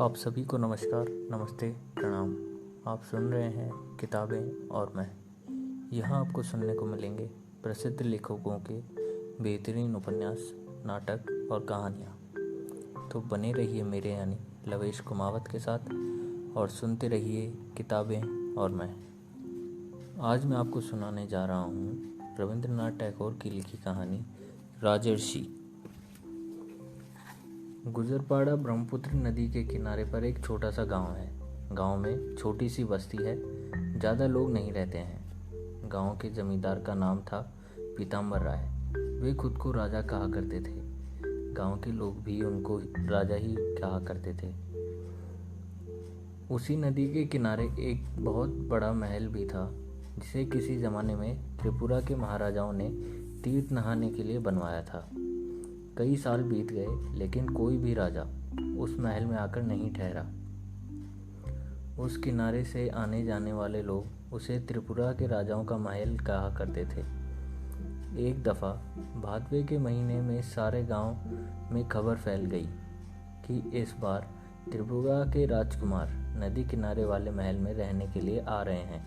आप सभी को नमस्कार, नमस्ते, प्रणाम। आप सुन रहे हैं किताबें और मैं। यहाँ आपको सुनने को मिलेंगे प्रसिद्ध लेखकों के बेहतरीन उपन्यास, नाटक और कहानियाँ। तो बने रहिए मेरे यानी लवेश कुमावत के साथ और सुनते रहिए किताबें और मैं। आज मैं आपको सुनाने जा रहा हूँ रविंद्रनाथ टैगोर की लिखी कहानी राजर्षि। गुजरपाड़ा ब्रह्मपुत्र नदी के किनारे पर एक छोटा सा गांव है। गांव में छोटी सी बस्ती है, ज़्यादा लोग नहीं रहते हैं। गांव के जमींदार का नाम था पीताम्बर राय। वे खुद को राजा कहा करते थे। गांव के लोग भी उनको राजा ही कहा करते थे। उसी नदी के किनारे एक बहुत बड़ा महल भी था, जिसे किसी ज़माने में त्रिपुरा के महाराजाओं ने तीर्थ नहाने के लिए बनवाया था। कई साल बीत गए, लेकिन कोई भी राजा उस महल में आकर नहीं ठहरा। उस किनारे से आने जाने वाले लोग उसे त्रिपुरा के राजाओं का महल कहा करते थे। एक दफ़ा भादवे के महीने में सारे गांव में खबर फैल गई कि इस बार त्रिपुरा के राजकुमार नदी किनारे वाले महल में रहने के लिए आ रहे हैं।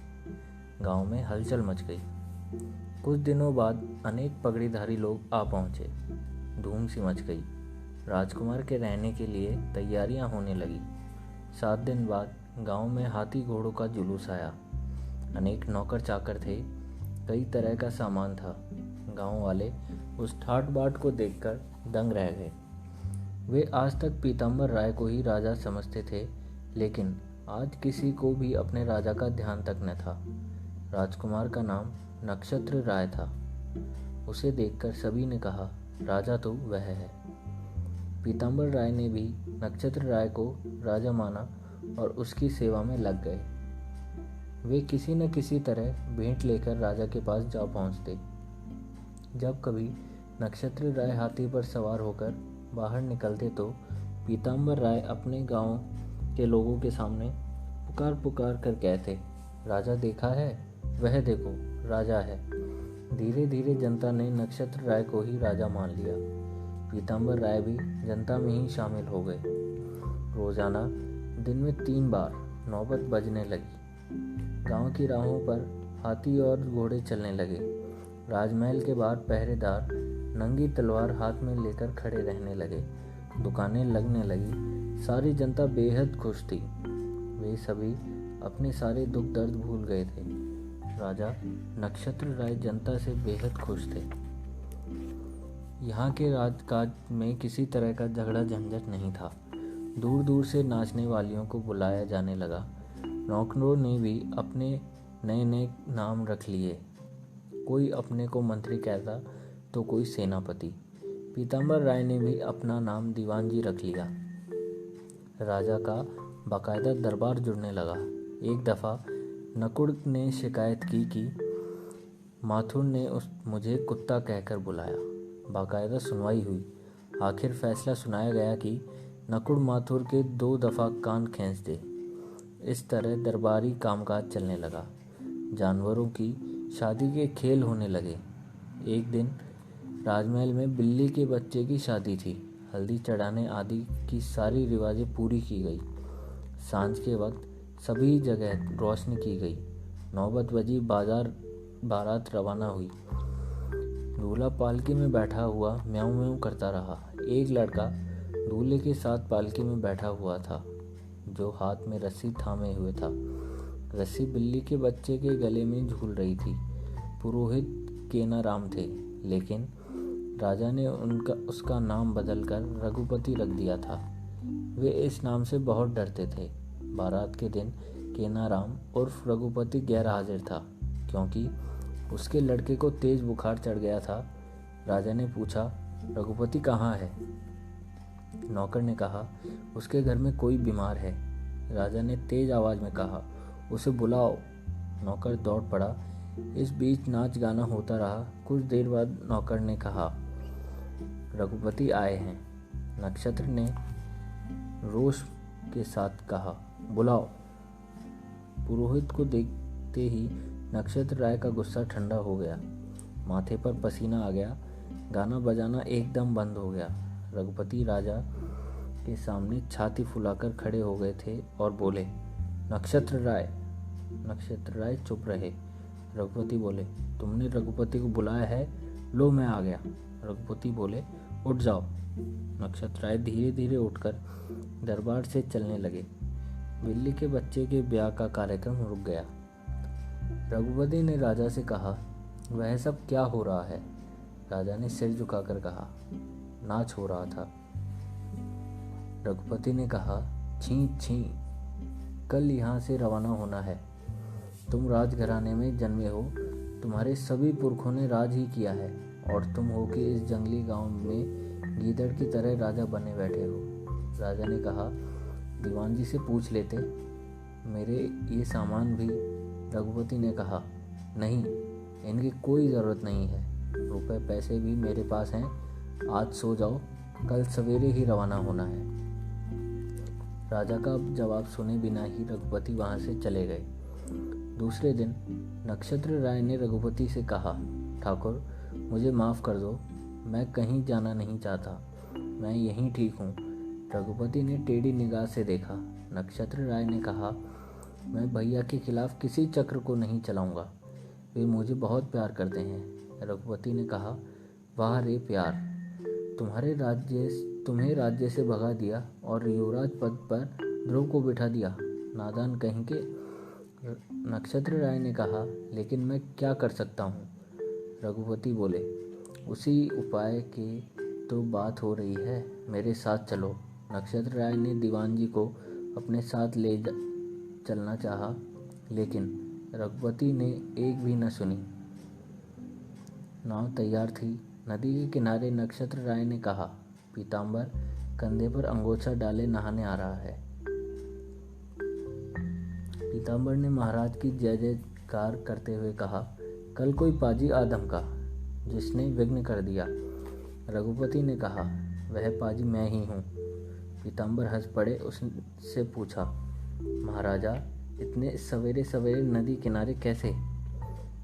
गांव में हलचल मच गई। कुछ दिनों बाद अनेक पगड़ीधारी लोग आ पहुंचे। धूम सी मच गई। राजकुमार के रहने के लिए तैयारियां होने लगी। 7 दिन बाद गांव में हाथी घोड़ों का जुलूस आया। अनेक नौकर चाकर थे, कई तरह का सामान था। गांव वाले उस ठाट बाट को देखकर दंग रह गए। वे आज तक पीताम्बर राय को ही राजा समझते थे, लेकिन आज किसी को भी अपने राजा का ध्यान तक न था। राजकुमार का नाम नक्षत्र राय था। उसे देखकर सभी ने कहा, राजा तो वह है। पीताम्बर राय ने भी नक्षत्र राय को राजा माना और उसकी सेवा में लग गए। वे किसी न किसी तरह भेंट लेकर राजा के पास जा पहुंचते। जब कभी नक्षत्र राय हाथी पर सवार होकर बाहर निकलते तो पीताम्बर राय अपने गांव के लोगों के सामने पुकार पुकार कर कहते, राजा देखा है, वह देखो राजा है। धीरे धीरे जनता ने नक्षत्र राय को ही राजा मान लिया। पीताम्बर राय भी जनता में ही शामिल हो गए। रोजाना दिन में 3 बार नौबत बजने लगी। गांव की राहों पर हाथी और घोड़े चलने लगे। राजमहल के बाहर पहरेदार नंगी तलवार हाथ में लेकर खड़े रहने लगे। दुकानें लगने लगी। सारी जनता बेहद खुश थी। वे सभी अपने सारे दुख दर्द भूल गए थे। राजा नक्षत्र राय जनता से बेहद खुश थे। यहाँ के राजकाज में किसी तरह का झगड़ा झंझट नहीं था। दूर दूर से नाचने वालियों को बुलाया जाने लगा। नौकरों ने भी अपने नए नए नाम रख लिए। कोई अपने को मंत्री कहता तो कोई सेनापति। पीताम्बर राय ने भी अपना नाम दीवान जी रख लिया। राजा का बाकायदा दरबार जुड़ने लगा। एक दफ़ा नकुड़ ने शिकायत की कि माथुर ने मुझे कुत्ता कहकर बुलाया। बाकायदा सुनवाई हुई। आखिर फैसला सुनाया गया कि नकुड़ माथुर के 2 दफ़ा कान खींच दे। इस तरह दरबारी कामकाज चलने लगा। जानवरों की शादी के खेल होने लगे। एक दिन राजमहल में बिल्ली के बच्चे की शादी थी। हल्दी चढ़ाने आदि की सारी रिवाजें पूरी की गई। सांझ के वक्त सभी जगह रोशनी की गई। नौबत बजी, बारात रवाना हुई। दूल्हा पालकी में बैठा हुआ म्याऊं म्याऊं करता रहा। एक लड़का दूल्हे के साथ पालकी में बैठा हुआ था, जो हाथ में रस्सी थामे हुए था। रस्सी बिल्ली के बच्चे के गले में झूल रही थी। पुरोहित केनाराम थे, लेकिन राजा ने उसका नाम बदलकर रघुपति रख दिया था। वे इस नाम से बहुत डरते थे। बारात के दिन केनाराम उर्फ रघुपति गैर हाजिर था, क्योंकि उसके लड़के को तेज बुखार चढ़ गया था। राजा ने पूछा, रघुपति कहाँ है? नौकर ने कहा, उसके घर में कोई बीमार है। राजा ने तेज आवाज में कहा, उसे बुलाओ। नौकर दौड़ पड़ा। इस बीच नाच गाना होता रहा। कुछ देर बाद नौकर ने कहा, रघुपति आए हैं। नक्षत्र ने रोष के साथ कहा, बुलाओ। पुरोहित को देखते ही नक्षत्र राय का गुस्सा ठंडा हो गया। माथे पर पसीना आ गया। गाना बजाना एकदम बंद हो गया। रघुपति राजा के सामने छाती फुलाकर खड़े हो गए थे और बोले, नक्षत्र राय। नक्षत्र राय चुप रहे। रघुपति बोले, तुमने रघुपति को बुलाया है? लो मैं आ गया। रघुपति बोले, उठ जाओ। नक्षत्र राय धीरे धीरे उठकर दरबार से चलने लगे। बिल्ली के बच्चे के ब्याह का कार्यक्रम रुक गया। रघुपति ने राजा से कहा, वह सब क्या हो रहा है? राजा ने सिर झुकाकर कहा, नाच हो रहा था। रघुपति ने कहा, छी छी, कल यहाँ से रवाना होना है। तुम राजघराने में जन्मे हो, तुम्हारे सभी पुरखों ने राज ही किया है और तुम हो कि इस जंगली गांव में गीदड़ की तरह राजा बने बैठे हो। राजा ने कहा, दीवान जी से पूछ लेते, मेरे ये सामान भी। रघुपति ने कहा, नहीं, इनकी कोई ज़रूरत नहीं है। रुपए पैसे भी मेरे पास हैं। आज सो जाओ, कल सवेरे ही रवाना होना है। राजा का जवाब सुने बिना ही रघुपति वहाँ से चले गए। दूसरे दिन नक्षत्र राय ने रघुपति से कहा, ठाकुर, मुझे माफ़ कर दो, मैं कहीं जाना नहीं चाहता, मैं यहीं ठीक हूँ। रघुपति ने टेढ़ी निगाह से देखा। नक्षत्र राय ने कहा, मैं भैया के खिलाफ किसी चक्र को नहीं चलाऊंगा, वे मुझे बहुत प्यार करते हैं। रघुपति ने कहा, वाह रे प्यार, तुम्हें राज्य से भगा दिया और युवराज पद पर ध्रुव को बिठा दिया, नादान कहीं के। नक्षत्र राय ने कहा, लेकिन मैं क्या कर सकता हूँ? रघुपति बोले, उसी उपाय की तो बात हो रही है, मेरे साथ चलो। नक्षत्र राय ने दीवान जी को अपने साथ ले चलना चाहा, लेकिन रघुपति ने एक भी न सुनी। नाव तैयार थी। नदी के किनारे नक्षत्र राय ने कहा, पीताम्बर कंधे पर अंगोछा डाले नहाने आ रहा है। पीताम्बर ने महाराज की जय जयकार करते हुए कहा, कल कोई पाजी आदम का, जिसने विघ्न कर दिया। रघुपति ने कहा, वह पाजी मैं ही हूँ। पीताम्बर हंस पड़े। उससे पूछा, महाराजा, इतने सवेरे सवेरे नदी किनारे कैसे?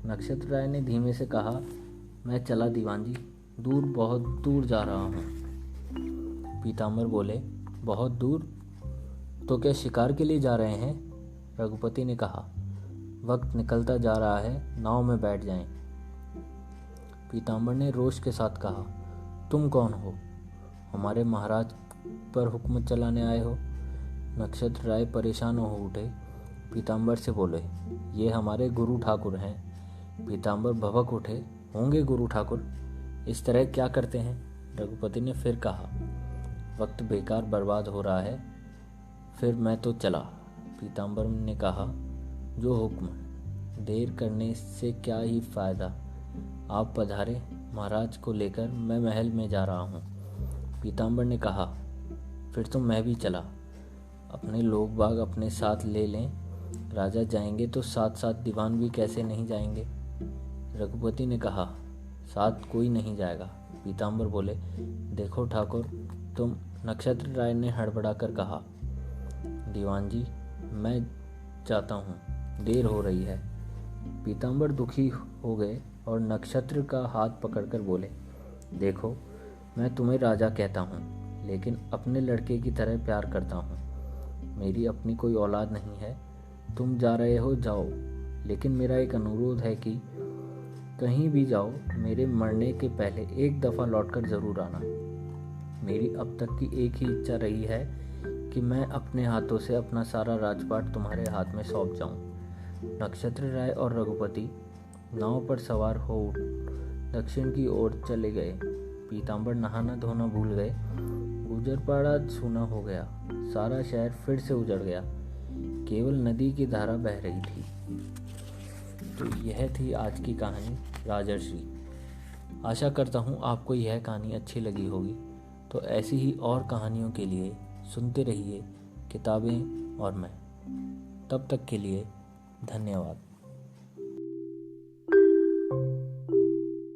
नक्षत्र राय ने धीमे से कहा, मैं चला दीवान जी, दूर, बहुत दूर जा रहा हूँ। पीताम्बर बोले, बहुत दूर? तो क्या शिकार के लिए जा रहे हैं? रघुपति ने कहा, वक्त निकलता जा रहा है, नाव में बैठ जाएं। पीताम्बर ने रोष के साथ कहा, तुम कौन हो? हमारे महाराज पर हुक्म चलाने आए हो? नक्षत्र राय परेशान हो उठे। पीताम्बर से बोले, ये हमारे गुरु ठाकुर हैं। पीताम्बर भभक उठे, होंगे गुरु ठाकुर, इस तरह क्या करते हैं? रघुपति ने फिर कहा, वक्त बेकार बर्बाद हो रहा है, फिर मैं तो चला। पीताम्बर ने कहा, जो हुक्म, देर करने से क्या ही फायदा, आप पधारे, महाराज को लेकर मैं महल में जा रहा हूँ। पीताम्बर ने कहा, फिर तो मैं भी चला, अपने लोग बाग अपने साथ ले लें, राजा जाएंगे तो साथ साथ दीवान भी कैसे नहीं जाएंगे? रघुपति ने कहा, साथ कोई नहीं जाएगा। पीताम्बर बोले, देखो ठाकुर, तुम। नक्षत्र राय ने हड़बड़ा कर कहा, दीवान जी, मैं जाता हूँ, देर हो रही है। पीताम्बर दुखी हो गए और नक्षत्र का हाथ पकड़कर बोले, देखो, मैं तुम्हें राजा कहता हूँ, लेकिन अपने लड़के की तरह प्यार करता हूँ। मेरी अपनी कोई औलाद नहीं है। तुम जा रहे हो, जाओ, लेकिन मेरा एक अनुरोध है कि कहीं भी जाओ, मेरे मरने के पहले एक दफ़ा लौटकर ज़रूर आना। मेरी अब तक की एक ही इच्छा रही है कि मैं अपने हाथों से अपना सारा राजपाट तुम्हारे हाथ में सौंप जाऊं। नक्षत्र राय और रघुपति नाव पर सवार हो दक्षिण की ओर चले गए। पीताम्बर नहाना धोना भूल गए। गुजरपाड़ा सूना हो गया। सारा शहर फिर से उजड़ गया। केवल नदी की धारा बह रही थी। तो यह थी आज की कहानी राजर्षि। आशा करता हूँ आपको यह कहानी अच्छी लगी होगी। तो ऐसी ही और कहानियों के लिए सुनते रहिए किताबें और मैं। तब तक के लिए धन्यवाद।